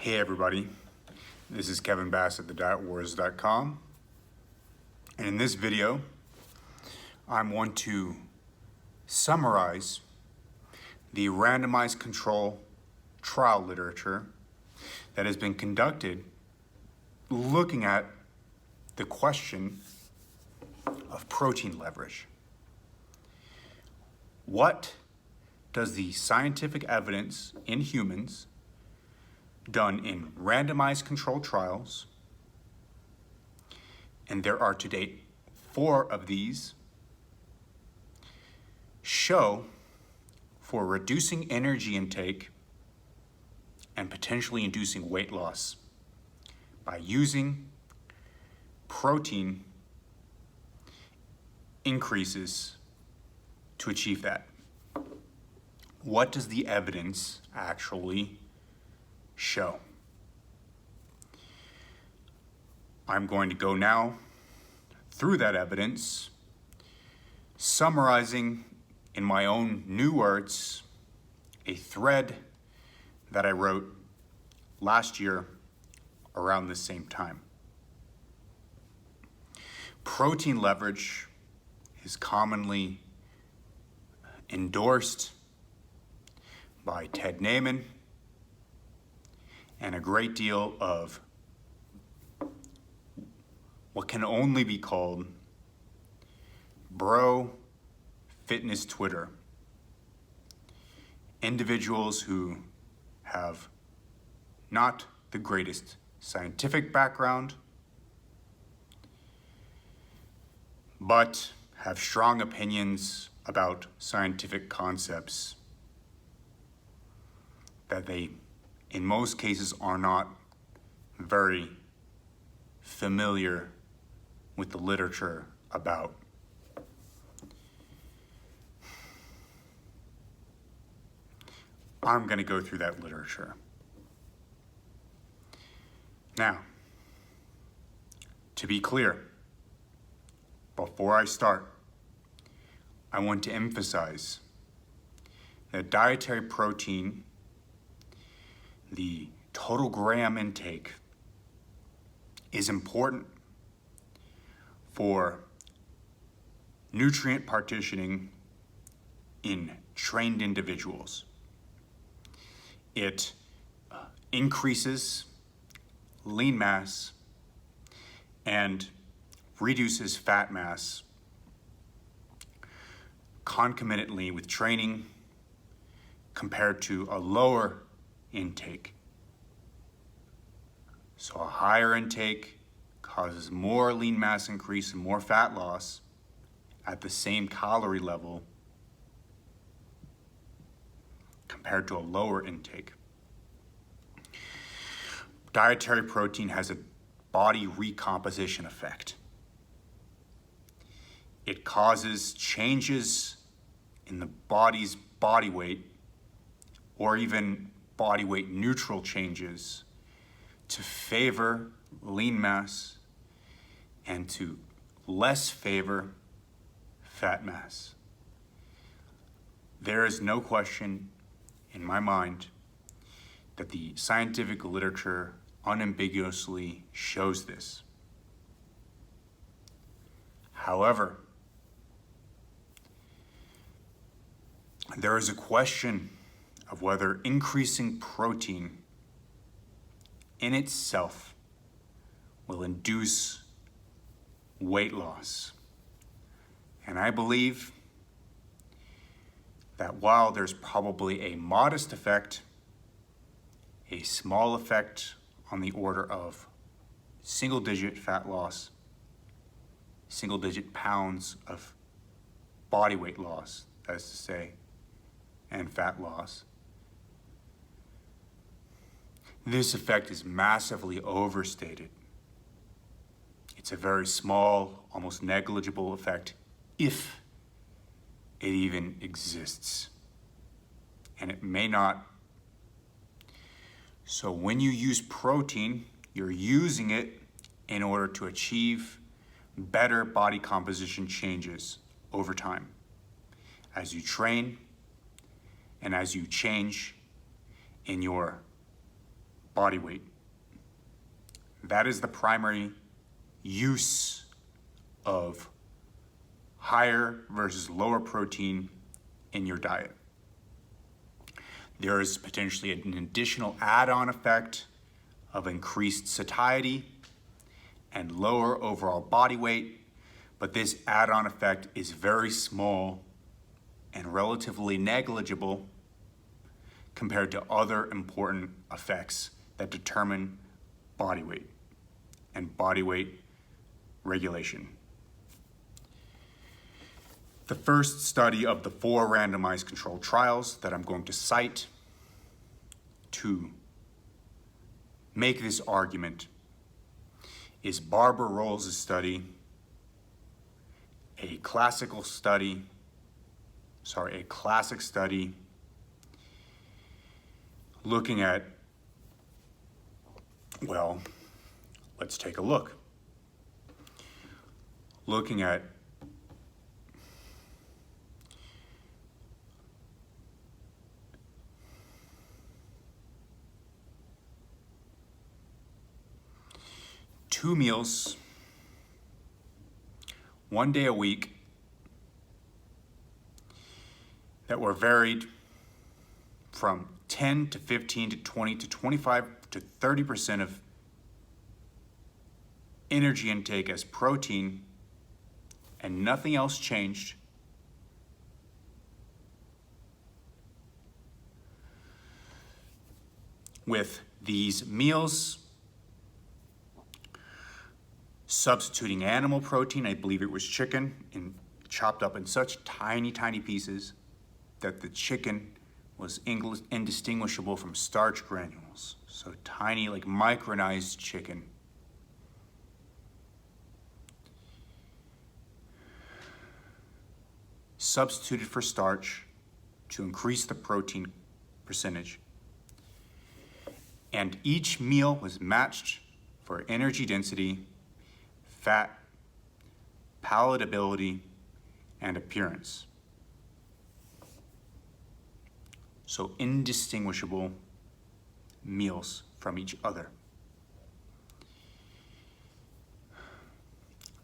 Hey everybody, this is Kevin Bass at thedietwars.com, and in this video I want to summarize the randomized control trial literature that has been conducted looking at the question of protein leverage. What does the scientific evidence in humans done in randomized controlled trials, and there are to date 4 of these, show for reducing energy intake and potentially inducing weight loss by using protein increases to achieve that? What does the evidence actually show? I'm going to go now through that evidence, summarizing in my own new words a thread that I wrote last year around the same time. Protein leverage is commonly endorsed by Ted Naiman and a great deal of what can only be called bro fitness Twitter. Individuals who have not the greatest scientific background, but have strong opinions about scientific concepts that they in most cases are not very familiar with the literature about. I'm going to go through that literature. Now, to be clear, before I start, I want to emphasize that dietary protein, the total gram intake, is important for nutrient partitioning in trained individuals. It increases lean mass and reduces fat mass concomitantly with training compared to a lower intake. So a higher intake causes more lean mass increase and more fat loss at the same calorie level compared to a lower intake. Dietary protein has a body recomposition effect. It causes changes in the body's body weight, or even body weight neutral changes, to favor lean mass and to less favor fat mass. There is no question in my mind that the scientific literature unambiguously shows this. However, there is a question of whether increasing protein in itself will induce weight loss. And I believe that while there's probably a modest effect, a small effect on the order of single-digit fat loss, single-digit pounds of body weight loss, that is to say, and fat loss, this effect is massively overstated. It's a very small, almost negligible effect, if it even exists. And it may not. So when you use protein, you're using it in order to achieve better body composition changes over time. As you train and as you change in your body weight. That is the primary use of higher versus lower protein in your diet. There is potentially an additional add-on effect of increased satiety and lower overall body weight, but this add-on effect is very small and relatively negligible compared to other important effects that determine body weight and body weight regulation. The first study of the 4 randomized controlled trials that I'm going to cite to make this argument is Barbara Rolls' study, a classic study looking at, well, let's take a look. Looking at two meals, 1 day a week, that were varied from 10 to 15 to 20 to 25 to 30% of energy intake as protein, and nothing else changed. With these meals substituting animal protein, I believe it was chicken, and chopped up in such tiny, tiny pieces that the chicken was indistinguishable from starch granules. So tiny, like micronized chicken. Substituted for starch to increase the protein percentage. And each meal was matched for energy density, fat, palatability, and appearance. So indistinguishable meals from each other.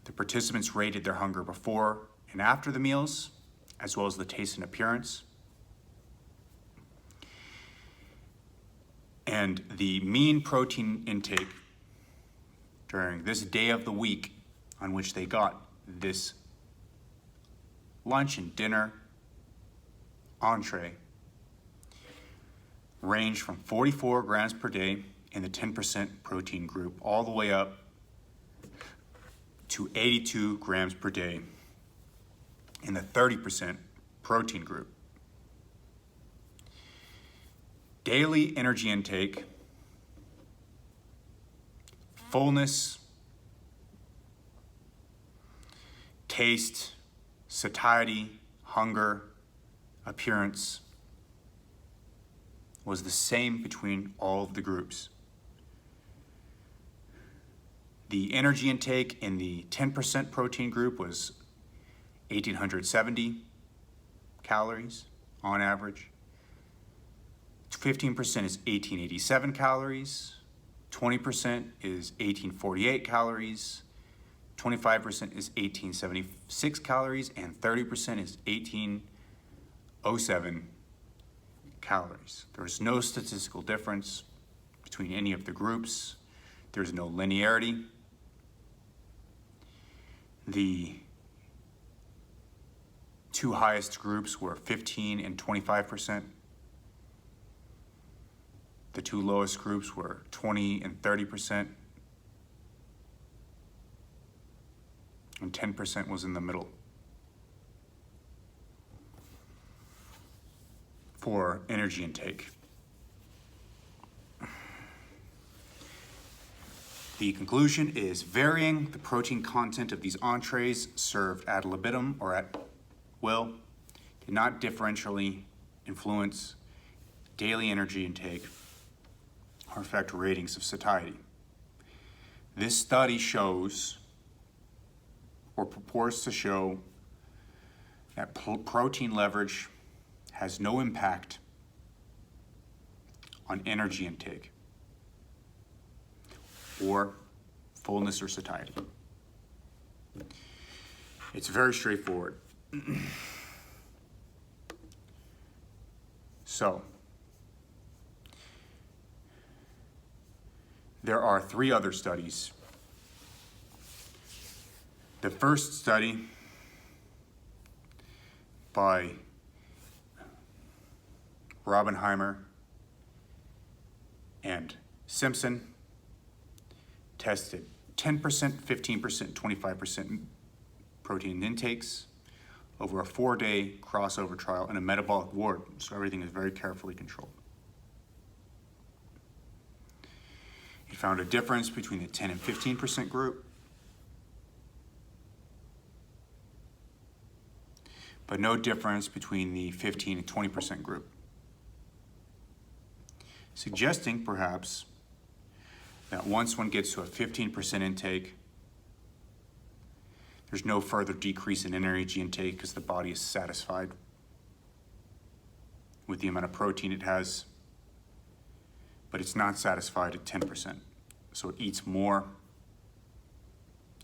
The participants rated their hunger before and after the meals, as well as the taste and appearance. And the mean protein intake during this day of the week on which they got this lunch and dinner entree ranged from 44 grams per day in the 10% protein group all the way up to 82 grams per day in the 30% protein group. Daily energy intake, fullness, taste, satiety, hunger, appearance was the same between all of the groups. The energy intake in the 10% protein group was 1,870 calories on average. 15% is 1,887 calories. 20% is 1,848 calories. 25% is 1,876 calories, and 30% is 1,807 calories. There's no statistical difference between any of the groups. There's no linearity. The two highest groups were 15 and 25%. The two lowest groups were 20 and 30%. And 10% was in the middle for energy intake. The conclusion is varying the protein content of these entrees served ad libitum or at will did not differentially influence daily energy intake or affect ratings of satiety. This study shows or purports to show that protein leverage has no impact on energy intake. or fullness or satiety. It's very straightforward. So, there are 3 other studies. The first study by Robbenheimer and Simpson tested 10%, 15%, 25% protein intakes over a 4-day crossover trial in a metabolic ward, so everything is very carefully controlled. He found a difference between the 10 and 15% group, but no difference between the 15 and 20% group, suggesting perhaps that once one gets to a 15% intake, there's no further decrease in energy intake because the body is satisfied with the amount of protein it has, but it's not satisfied at 10%. So it eats more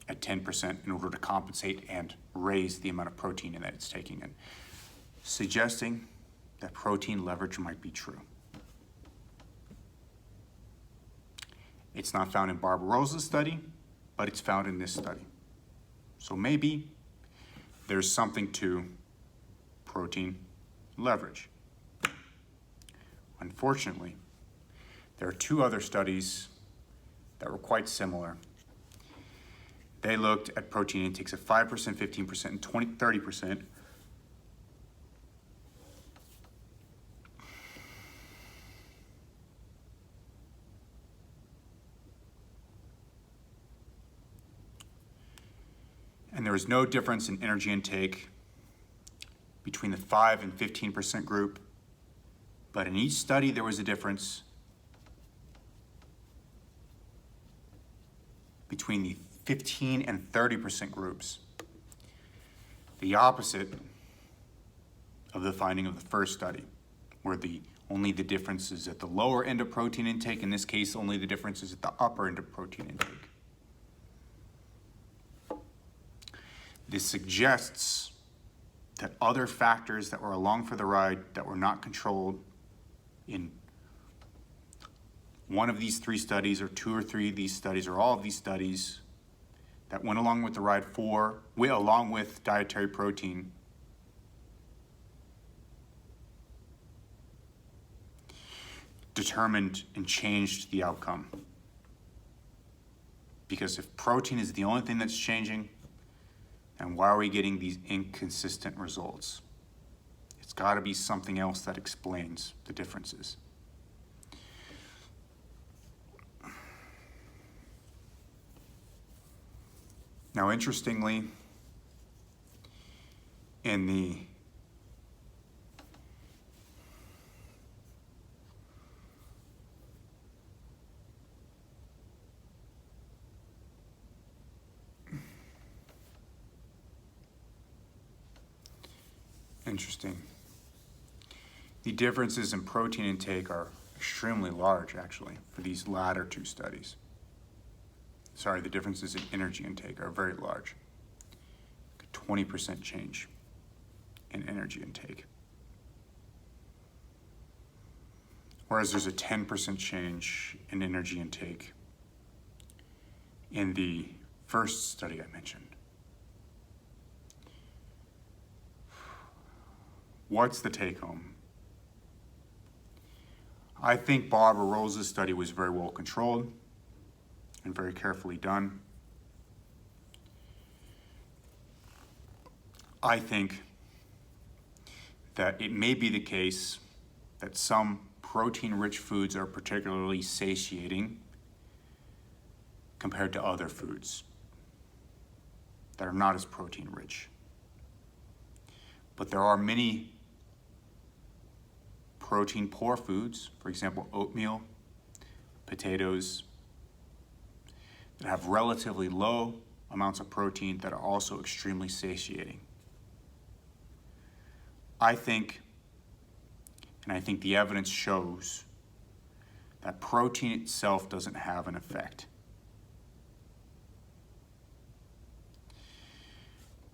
at 10% in order to compensate and raise the amount of protein that it's taking in, suggesting that protein leverage might be true. It's not found in Barbarosa's study, but it's found in this study. So maybe there's something to protein leverage. Unfortunately, there are 2 other studies that were quite similar. They looked at protein intakes of 5%, 15%, and 30%. And there was no difference in energy intake between the 5 and 15% group, but in each study there was a difference between the 15 and 30% groups, the opposite of the finding of the first study, where only the difference is at the lower end of protein intake. In this case, only the difference is at the upper end of protein intake. This suggests that other factors that were along for the ride that were not controlled in one of these 3 studies, or 2 or 3 of these studies, or all of these studies that went along with the ride along with dietary protein, determined and changed the outcome. Because if protein is the only thing that's changing, and why are we getting these inconsistent results? It's got to be something else that explains the differences. Now, interestingly, in the The differences in protein intake are extremely large, actually, for these latter 2 studies. Sorry, the differences in energy intake are very large. 20% change in energy intake. Whereas there's a 10% change in energy intake in the first study I mentioned. What's the take home? I think Barbarosa's study was very well controlled and very carefully done. I think that it may be the case that some protein-rich foods are particularly satiating compared to other foods that are not as protein-rich. But there are many protein-poor foods, for example, oatmeal, potatoes, that have relatively low amounts of protein that are also extremely satiating. I think the evidence shows that protein itself doesn't have an effect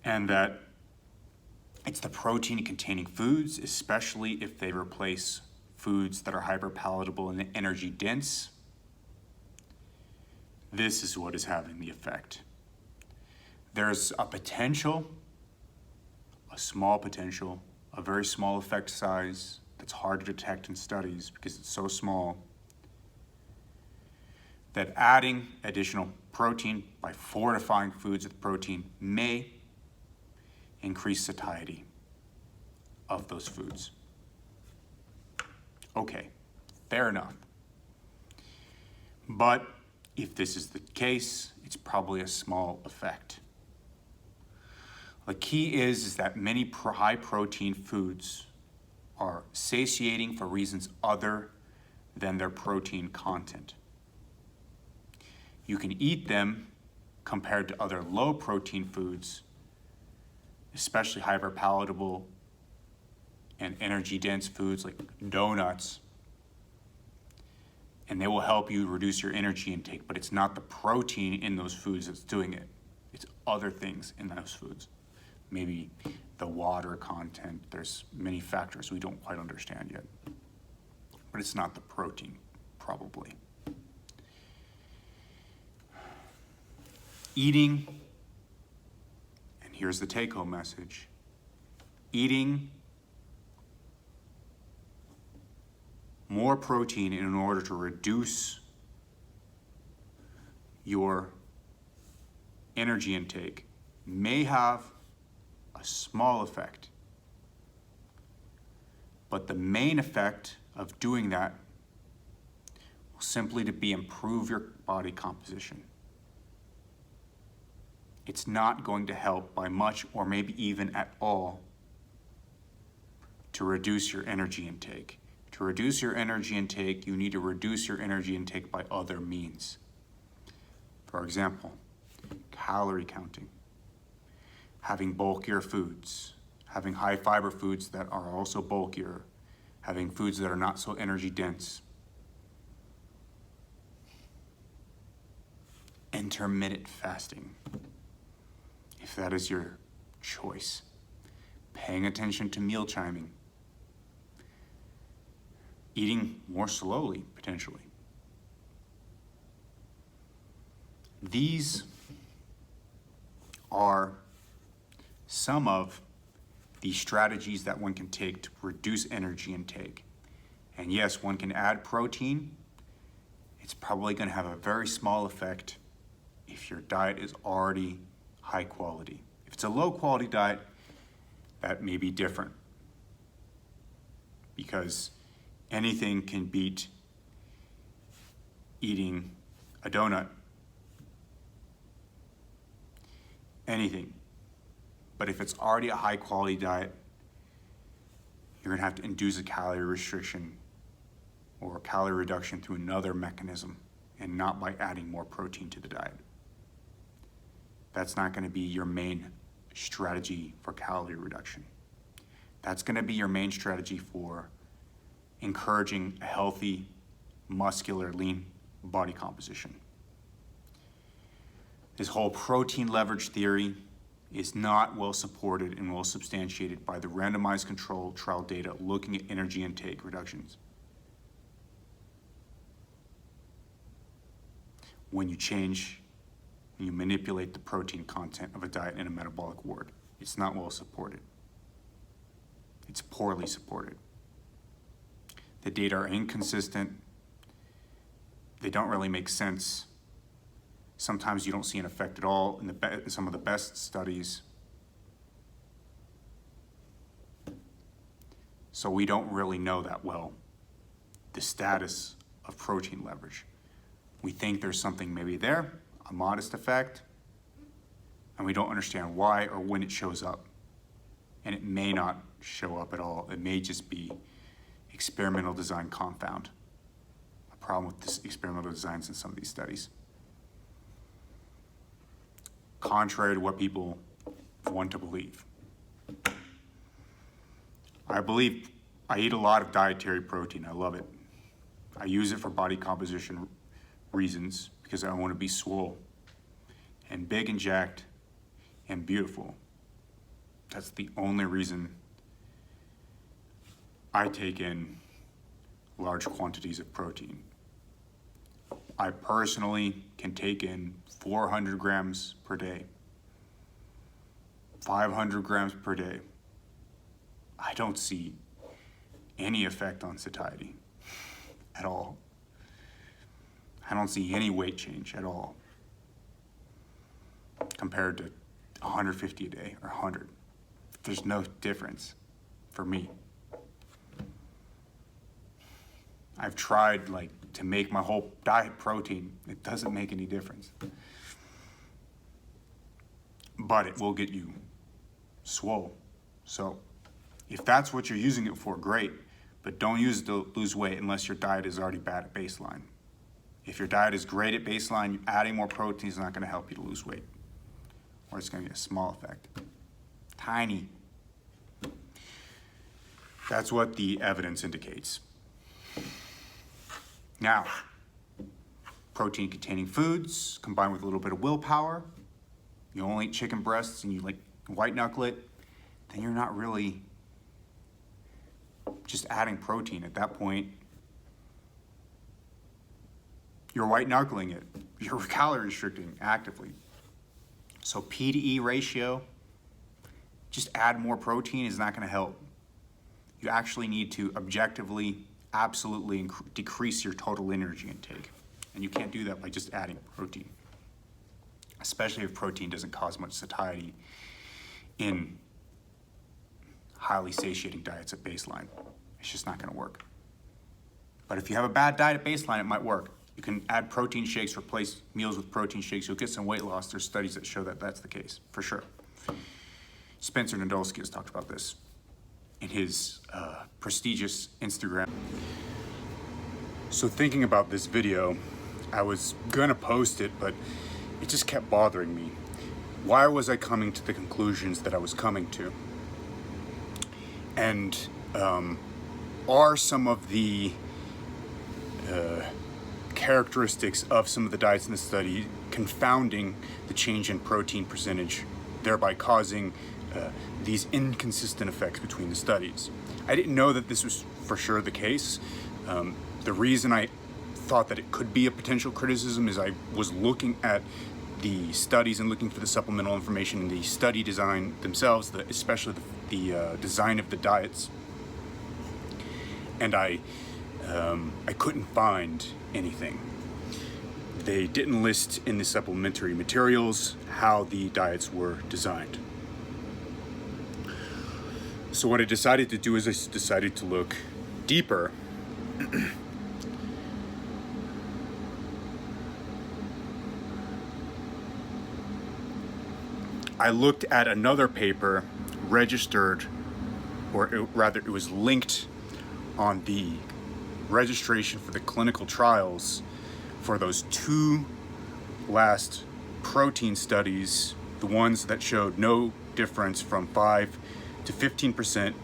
and that it's the protein-containing foods, especially if they replace foods that are hyperpalatable and energy dense. This is what is having the effect. There's a potential, a small potential, a very small effect size that's hard to detect in studies because it's so small, that adding additional protein by fortifying foods with protein may increase satiety of those foods. Okay, fair enough. But if this is the case, it's probably a small effect. The key is that many high protein foods are satiating for reasons other than their protein content. You can eat them compared to other low protein foods, especially hyperpalatable and energy dense foods like donuts, and they will help you reduce your energy intake, but it's not the protein in those foods that's doing it. It's other things in those foods. Maybe the water content, there's many factors we don't quite understand yet. But it's not the protein, probably. Eating, and here's the take-home message, eating more protein in order to reduce your energy intake may have a small effect, but the main effect of doing that will simply to be improve your body composition. It's not going to help by much or maybe even at all to reduce your energy intake. To reduce your energy intake, you need to reduce your energy intake by other means. For example, calorie counting, having bulkier foods, having high fiber foods that are also bulkier, having foods that are not so energy dense. Intermittent fasting, if that is your choice. Paying attention to meal chiming. Eating more slowly, potentially. These are some of the strategies that one can take to reduce energy intake. And yes, one can add protein. It's probably going to have a very small effect if your diet is already high quality. If it's a low quality diet, that may be different, because anything can beat eating a donut. Anything. But if it's already a high quality diet, you're gonna have to induce a calorie restriction or a calorie reduction through another mechanism and not by adding more protein to the diet. That's not gonna be your main strategy for calorie reduction. That's gonna be your main strategy for encouraging a healthy, muscular, lean body composition. This whole protein leverage theory is not well supported and well substantiated by the randomized control trial data looking at energy intake reductions. When you manipulate the protein content of a diet in a metabolic ward, it's not well supported. It's poorly supported. The data are inconsistent. They don't really make sense. Sometimes you don't see an effect at all in some of the best studies. So we don't really know that well the status of protein leverage. We think there's something maybe there, a modest effect, and we don't understand why or when it shows up. And it may not show up at all. It may just be experimental design confound. A problem with this experimental designs in some of these studies. Contrary to what people want to believe. I eat a lot of dietary protein. I love it. I use it for body composition reasons because I want to be swole and big and jacked and beautiful. That's the only reason I take in large quantities of protein. I personally can take in 400 grams per day, 500 grams per day. I don't see any effect on satiety at all. I don't see any weight change at all compared to 150 a day or 100. There's no difference for me. I've tried to make my whole diet protein. It doesn't make any difference. But it will get you swole. So if that's what you're using it for, great. But don't use it to lose weight unless your diet is already bad at baseline. If your diet is great at baseline, adding more protein is not going to help you to lose weight. Or it's going to be a small effect. Tiny. That's what the evidence indicates. Now, protein-containing foods combined with a little bit of willpower, you only eat chicken breasts and you white knuckle it, then you're not really just adding protein. At that point, you're white knuckling it. You're calorie restricting actively. So P to E ratio, just add more protein is not going to help. You actually need to objectively, absolutely decrease your total energy intake. And you can't do that by just adding protein, especially if protein doesn't cause much satiety in highly satiating diets at baseline. It's just not going to work. But if you have a bad diet at baseline, it might work. You can add protein shakes, replace meals with protein shakes. You'll get some weight loss. There's studies that show that that's the case, for sure. Spencer Nadolsky has talked about this in his prestigious Instagram. So thinking about this video, I was gonna post it, but it just kept bothering me. Why was I coming to the conclusions that I was coming to? And are some of the characteristics of some of the diets in the study confounding the change in protein percentage, thereby causing these inconsistent effects between the studies? I didn't know that this was for sure the case. The reason I thought that it could be a potential criticism is I was looking at the studies and looking for the supplemental information in the study design themselves, especially the design of the diets, and I couldn't find anything. They didn't list in the supplementary materials how the diets were designed. So what I decided to do is I decided to look deeper I looked at another paper registered, or rather it was linked on the registration for the clinical trials for those two last protein studies, the ones that showed no difference from 5 to 15%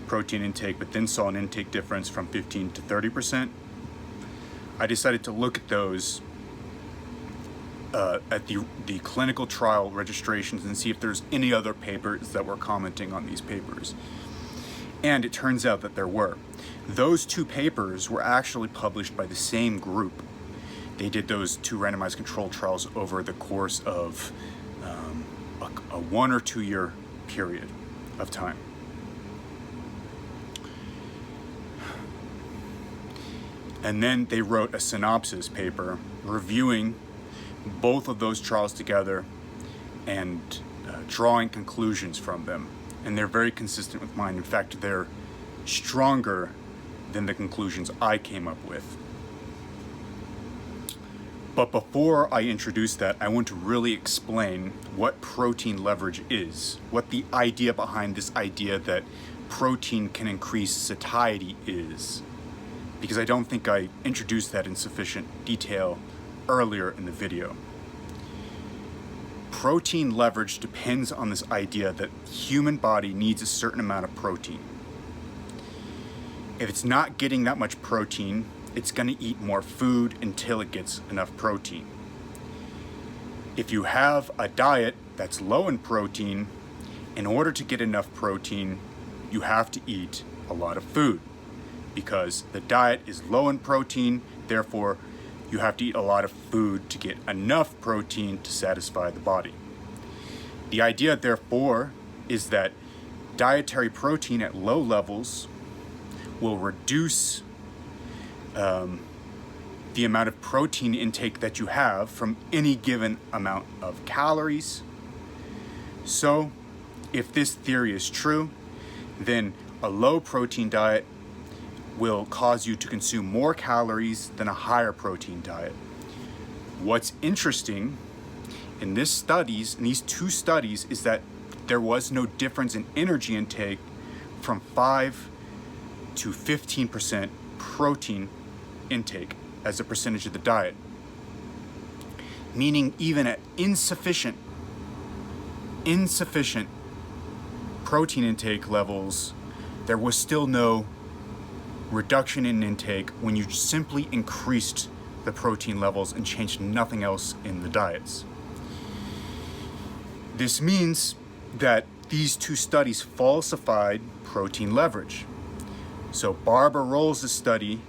protein intake, but then saw an intake difference from 15 to 30%. I decided to look at those at the clinical trial registrations and see if there's any other papers that were commenting on these papers. And it turns out that there were. Those two papers were actually published by the same group. They did those two randomized controlled trials over the course of a 1 or 2 year period of time. And then they wrote a synopsis paper reviewing both of those trials together and drawing conclusions from them. And they're very consistent with mine. In fact, they're stronger than the conclusions I came up with. But before I introduce that, I want to really explain what protein leverage is, what the idea behind this idea that protein can increase satiety is, because I don't think I introduced that in sufficient detail earlier in the video. Protein leverage depends on this idea that the human body needs a certain amount of protein. If it's not getting that much protein, it's going to eat more food until it gets enough protein. If you have a diet that's low in protein in order to get enough protein, you have to eat a lot of food because the diet is low in protein, therefore you have to eat a lot of food to get enough protein to satisfy the body. The idea, therefore, is that dietary protein at low levels will reduce the amount of protein intake that you have from any given amount of calories. So, if this theory is true, then a low protein diet will cause you to consume more calories than a higher protein diet. What's interesting in these two studies, is that there was no difference in energy intake from 5 to 15% protein intake as a percentage of the diet. Meaning even at insufficient protein intake levels, there was still no reduction in intake when you simply increased the protein levels and changed nothing else in the diets. This means that these two studies falsified protein leverage. So Barbara Rolls' study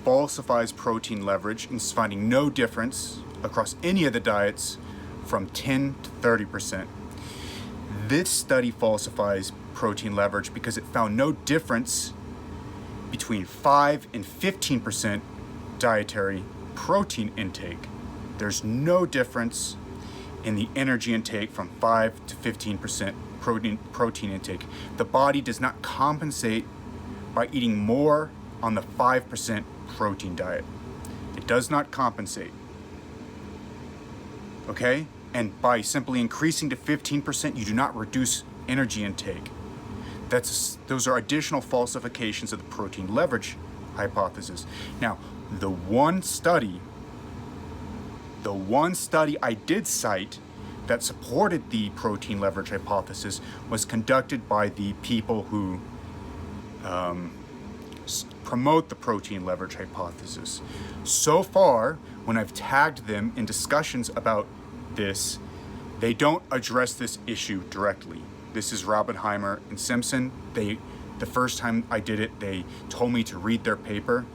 falsifies protein leverage and is finding no difference across any of the diets from 10 to 30%. This study falsifies protein leverage because it found no difference between 5 and 15% dietary protein intake. There's no difference in the energy intake from 5 to 15% protein intake. The body does not compensate by eating more on the 5% protein diet. It does not compensate. Okay? And by simply increasing to 15%, you do not reduce energy intake. Those are additional falsifications of the protein leverage hypothesis. Now, the one study I did cite that supported the protein leverage hypothesis was conducted by the people who promote the protein leverage hypothesis. So far, when I've tagged them in discussions about this, they don't address this issue directly. This is Robbenheimer and Simpson. The first time I did it, they told me to read their paper.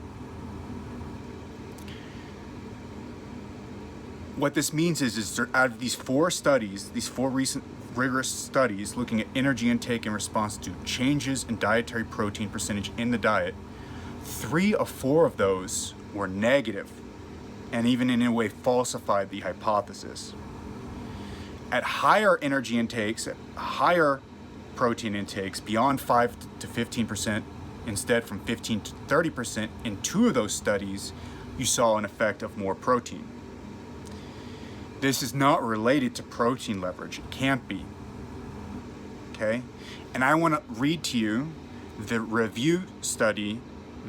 What this means is out of these four recent rigorous studies looking at energy intake in response to changes in dietary protein percentage in the diet, 3 of 4 of those were negative and even in a way falsified the hypothesis. At higher energy intakes, at higher protein intakes, beyond 5 to 15%, instead from 15 to 30%, in 2 of those studies, you saw an effect of more protein. This is not related to protein leverage. It can't be. Okay? And I want to read to you the review study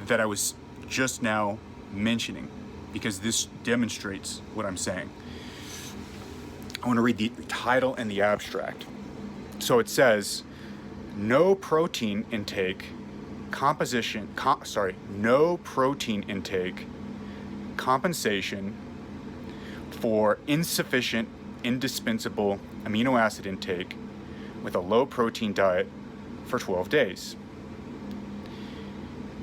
that I was just now mentioning, because this demonstrates what I'm saying. I want to read the title and the abstract. So it says, no protein intake compensation for insufficient indispensable amino acid intake with a low protein diet for 12 days.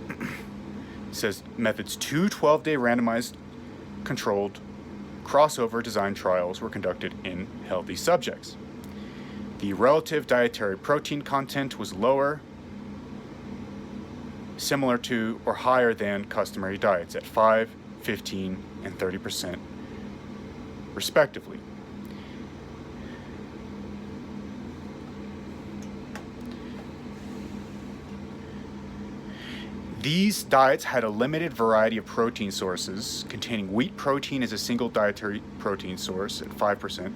It says methods 2 12-day randomized controlled crossover design trials were conducted in healthy subjects. The relative dietary protein content was lower, similar to, or higher than customary diets at 5, 15, and 30%, respectively. These diets had a limited variety of protein sources, containing wheat protein as a single dietary protein source at 5%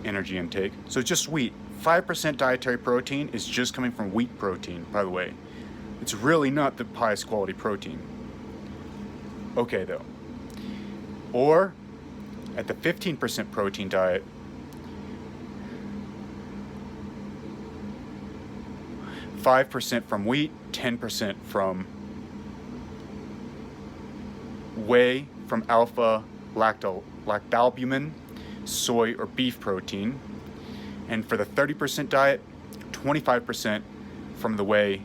energy intake. So just wheat. 5% dietary protein is just coming from wheat protein, by the way. It's really not the highest quality protein. Okay, though. Or, at the 15% protein diet, 5% from wheat, 10% from whey, from alpha lactalbumin, soy or beef protein. And for the 30% diet, 25% from the whey,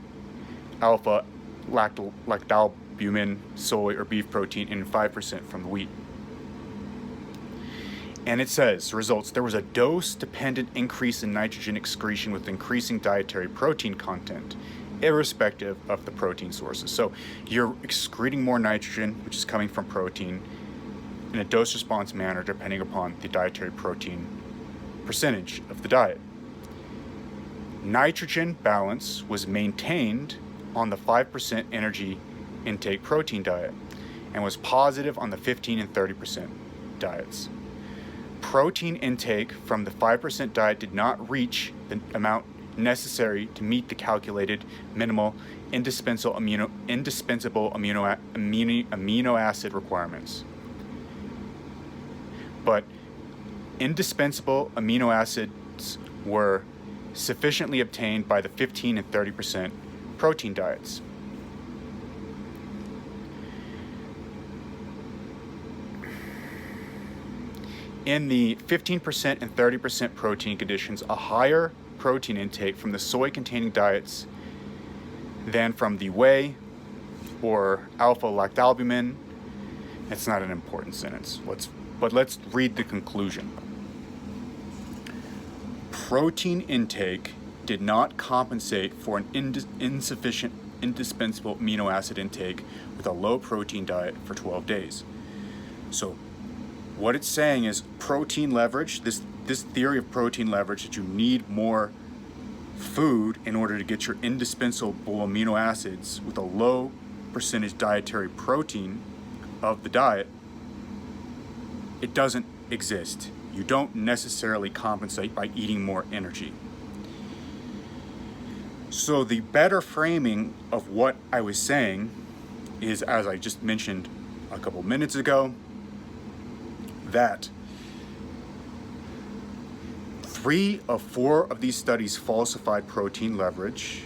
alpha lactalbumin, soy or beef protein, and 5% from the wheat. And it says, results, there was a dose-dependent increase in nitrogen excretion with increasing dietary protein content, irrespective of the protein sources. So you're excreting more nitrogen, which is coming from protein, in a dose-response manner depending upon the dietary protein percentage of the diet. Nitrogen balance was maintained on the 5% energy intake protein diet and was positive on the 15 and 30% diets. Protein intake from the 5% diet did not reach the amount necessary to meet the calculated minimal indispensable amino acid requirements. But indispensable amino acids were sufficiently obtained by the 15 and 30% protein diets. In the 15% and 30% protein conditions, a higher protein intake from the soy-containing diets than from the whey or alpha lactalbumin. It's not an important sentence. But let's read the conclusion. Protein intake did not compensate for an insufficient indispensable amino acid intake with a low protein diet for 12 days. So what it's saying is protein leverage, this theory of protein leverage, that you need more food in order to get your indispensable amino acids with a low percentage dietary protein of the diet, it doesn't exist. You don't necessarily compensate by eating more energy. So the better framing of what I was saying is, as I just mentioned a couple minutes ago, that 3 of 4 of these studies falsified protein leverage.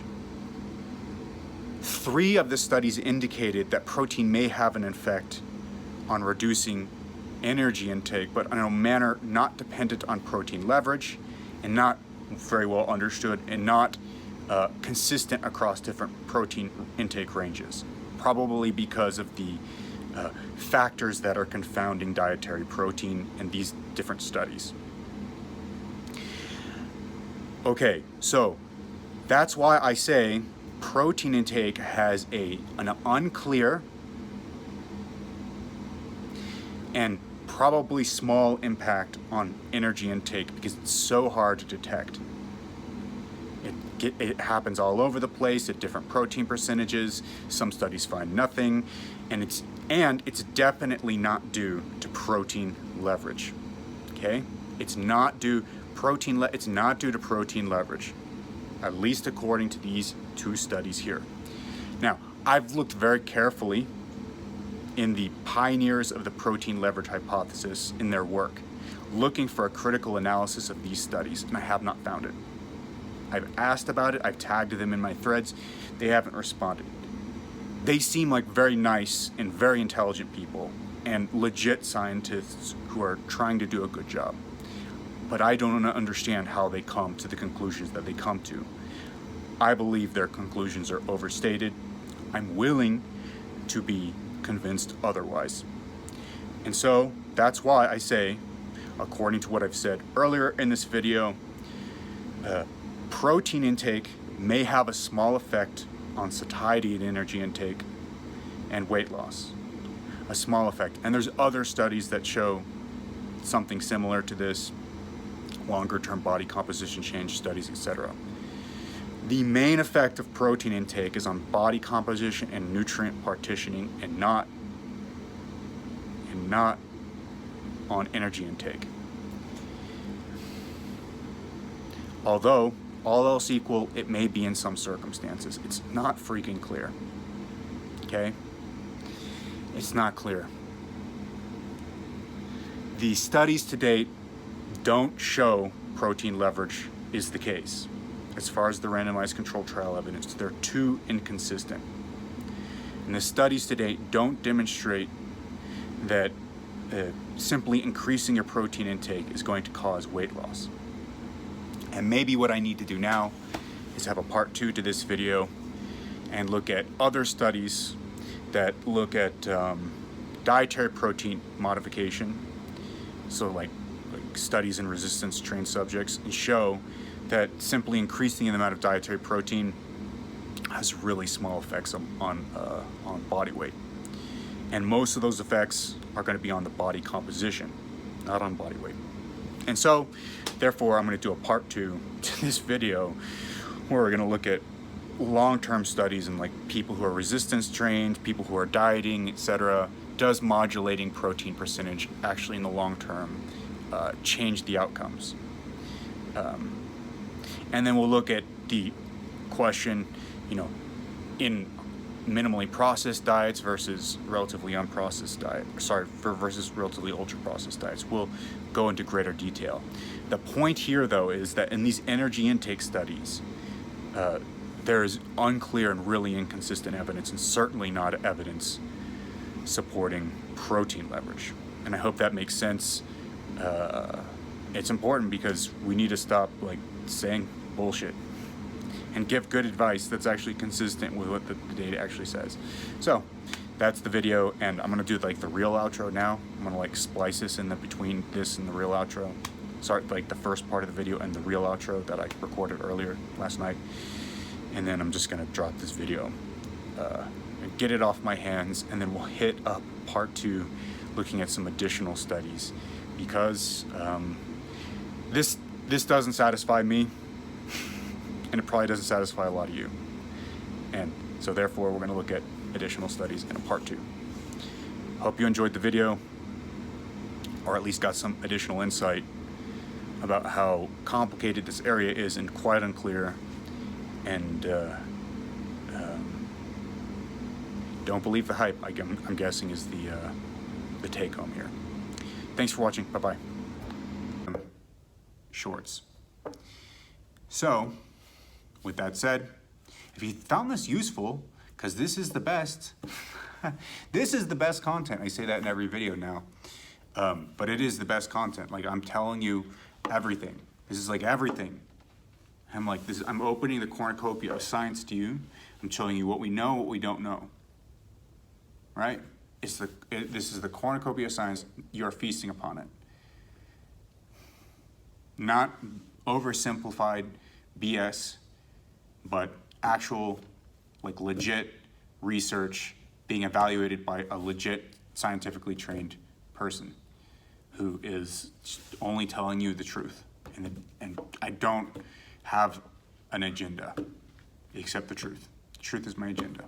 3 of the studies indicated that protein may have an effect on reducing energy intake, but in a manner not dependent on protein leverage and not very well understood and not consistent across different protein intake ranges, probably because of the factors that are confounding dietary protein in these different studies. Okay, so that's why I say protein intake has an unclear and probably small impact on energy intake because it's so hard to detect. It happens all over the place at different protein percentages. Some studies find nothing, and it's definitely not due to protein leverage. Okay, it's not due to protein leverage, at least according to these 2 studies here. Now, I've looked very carefully in the pioneers of the protein leverage hypothesis in their work, looking for a critical analysis of these studies, and I have not found it. I've asked about it, I've tagged them in my threads, they haven't responded. They seem like very nice and very intelligent people and legit scientists who are trying to do a good job. But I don't understand how they come to the conclusions that they come to. I believe their conclusions are overstated. I'm willing to be convinced otherwise. And so that's why I say, according to what I've said earlier in this video, protein intake may have a small effect on satiety and energy intake and weight loss. A small effect. And there's other studies that show something similar to this, longer-term body composition change studies, etc. The main effect of protein intake is on body composition and nutrient partitioning, and not on energy intake. Although, all else equal, it may be in some circumstances. It's not freaking clear. Okay? It's not clear. The studies to date don't show protein leverage is the case. As far as the randomized controlled trial evidence, they're too inconsistent. And the studies to date don't demonstrate that simply increasing your protein intake is going to cause weight loss. And maybe what I need to do now is have a part 2 to this video and look at other studies that look at dietary protein modification. So like studies in resistance trained subjects, and show that simply increasing the amount of dietary protein has really small effects on body weight. And most of those effects are going to be on the body composition, not on body weight. And so, therefore, I'm going to do a part 2 to this video where we're going to look at long-term studies and like people who are resistance trained, people who are dieting, etc. Does modulating protein percentage actually in the long term change the outcomes? And then we'll look at the question, in minimally processed diets versus relatively unprocessed versus relatively ultra-processed diets. We'll go into greater detail. The point here, though, is that in these energy intake studies, there is unclear and really inconsistent evidence, and certainly not evidence supporting protein leverage. And I hope that makes sense. It's important because we need to stop saying bullshit and give good advice that's actually consistent with what the data actually says. So that's the video, and I'm gonna do the real outro now. I'm gonna splice this in between this and the real outro. Sorry, the first part of the video and the real outro that I recorded earlier last night. And then I'm just gonna drop this video and get it off my hands, and then we'll hit up part 2 looking at some additional studies, because this doesn't satisfy me, and it probably doesn't satisfy a lot of you. And so therefore we're going to look at additional studies in a part 2. Hope you enjoyed the video, or at least got some additional insight about how complicated this area is and quite unclear. And don't believe the hype, I'm guessing, is the take home here. Thanks for watching. Bye-bye. Shorts. So, with that said, if you found this useful, because this is the best, this is the best content. I say that in every video now, but it is the best content. I'm telling you everything. This is everything. I'm opening the cornucopia of science to you. I'm showing you what we know, what we don't know. Right? This is the cornucopia of science. You're feasting upon it. Not oversimplified BS, but actual, legit research being evaluated by a legit, scientifically trained person who is only telling you the truth. And I don't have an agenda except the truth. The truth is my agenda.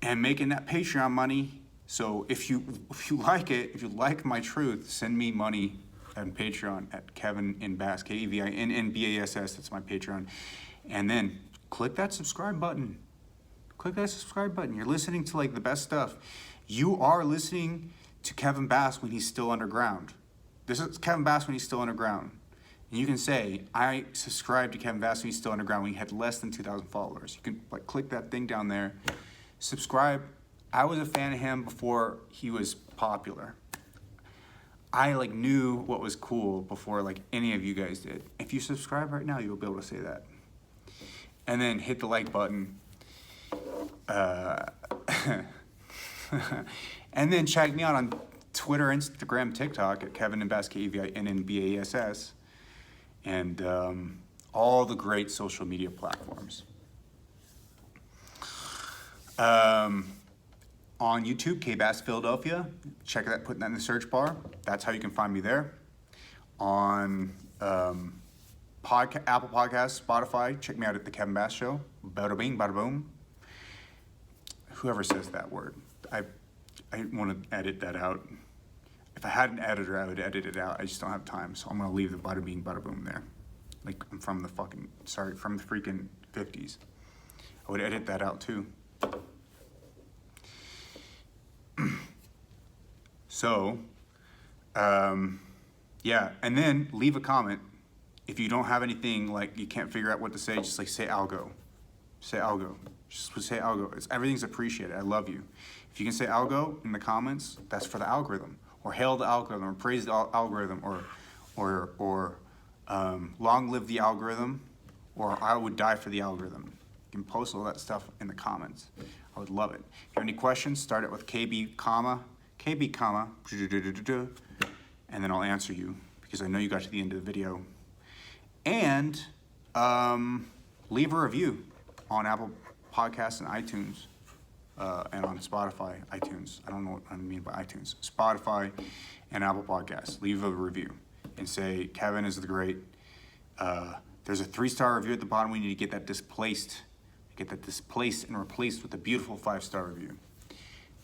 And making that Patreon money. So if you like it, if you like my truth, send me money on Patreon at Kevin in Bass, KEVINNBASS, that's my Patreon. And then click that subscribe button. Click that subscribe button. You're listening to the best stuff. You are listening to Kevin Bass when he's still underground. This is Kevin Bass when he's still underground. And you can say, I subscribe to Kevin Bass when he's still underground when he had less than 2,000 followers. You can click that thing down there, subscribe. I was a fan of him before he was popular. I knew what was cool before any of you guys did. If you subscribe right now, you'll be able to say that. And then hit the like button. And then check me out on Twitter, Instagram, TikTok at Kevin in Bass, KEVINNBASS, and all the great social media platforms. On YouTube, K-Bass Philadelphia. Check that, put that in the search bar. That's how you can find me there. On Apple Podcasts, Spotify, check me out at The Kevin Bass Show. Bada bing, bada boom. Whoever says that word. I want to edit that out. If I had an editor, I would edit it out. I just don't have time, so I'm going to leave the bada bing, bada boom there. I'm from the freaking 50s. I would edit that out too. So, yeah, and then leave a comment. If you don't have anything, you can't figure out what to say, just say algo. Say algo. Just say algo. Everything's appreciated. I love you. If you can say algo in the comments, that's for the algorithm. Or hail the algorithm, or praise the algorithm, or long live the algorithm. or I would die for the algorithm. You can post all that stuff in the comments. I would love it. If you have any questions, start it with KB, comma, and then I'll answer you because I know you got to the end of the video. And leave a review on Apple Podcasts and iTunes, and on Spotify, iTunes. I don't know what I mean by iTunes. Spotify and Apple Podcasts. Leave a review and say, Kevin is the great. There's a 3-star review at the bottom. We need to get that displaced. And replaced with a beautiful 5-star review.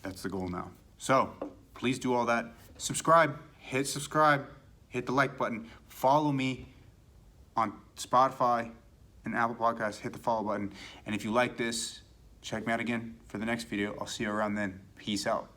That's the goal now. So please do all that. Subscribe, hit the like button. Follow me on Spotify and Apple Podcasts. Hit the follow button. And if you like this, check me out again for the next video. I'll see you around then. Peace out.